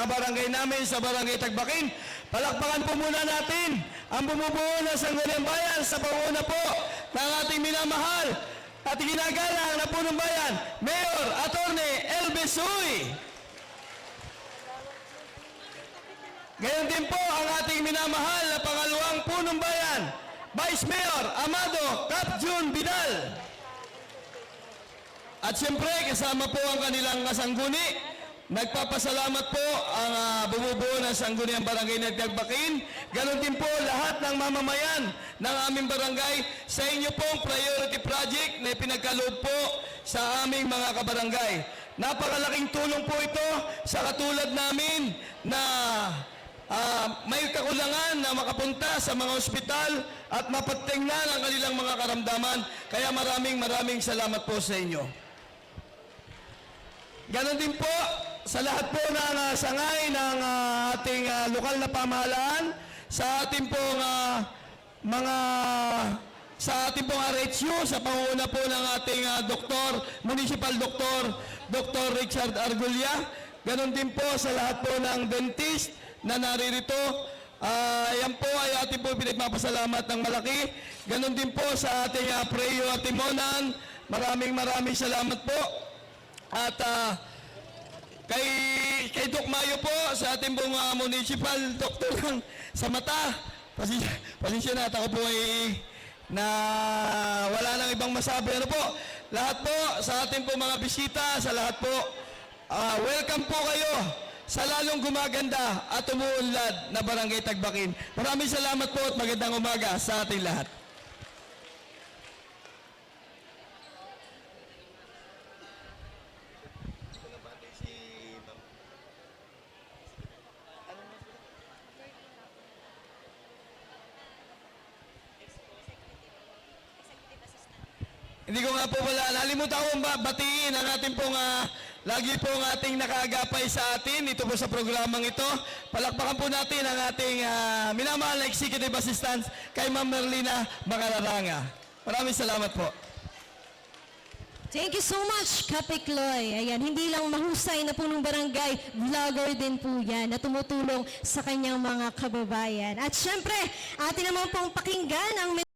kabarangay namin sa Barangay Tagbakin. Palakpakan po muna natin ang bumubuo ng Sangguniang Bayan sa panguna po ng ating minamahal at ginagalang na punong bayan, Mayor Atty. Elvis Huy. Gayon din po ang ating minamahal na pangalawang punong bayan, Vice Mayor Amado Cap Jun Vidal. At siyempre, kasama po ang kanilang kasangguni. Nagpapasalamat po ang bumubuo ng Sangguniang Barangay ng Tagbakin. Ganon din po lahat ng mamamayan ng aming barangay sa inyo pong priority project na pinagkaloob po sa aming mga kabarangay. Napakalaking tulong po ito sa katulad namin na may kakulangan na makapunta sa mga ospital at mapatingnan ang kanilang mga karamdaman. Kaya maraming salamat po sa inyo. Ganon din po sa lahat po ng sangay ng ating lokal na pamahalaan, sa ating pong sa ating pong RHU, sa panguna po ng ating Municipal Dr. Richard Argulia. Ganon din po sa lahat po ng dentist na naririto. Yan po ay ating po pinagpapasalamat ng malaki. Ganon din po sa ating Preo Timonan. Maraming salamat po. At kay Doc Mayo po, sa ating pong municipal doctor sa mata. Pasensya na, ako po ay na wala nang ibang masabi. Ano po? Lahat po, sa ating po mga bisita, sa lahat po, welcome po kayo sa lalong gumaganda at umuunlad na Barangay Tagbakin. Maraming salamat po at magandang umaga sa ating lahat. Hindi ko nga po wala. Nalimutan ko batiin ang ating pong lagi pong ating nakaagapay sa atin. Ito po sa programang ito. Palakpakan po natin ang ating minamahal na Executive Assistant kay Ma'am Merlina Macararanga. Maraming salamat po. Thank you so much, Kapikloy. Ayan, hindi lang mahusay na punong barangay, vlogger din po yan na tumutulong sa kanyang mga kababayan. At syempre, atin naman pong pakinggan ang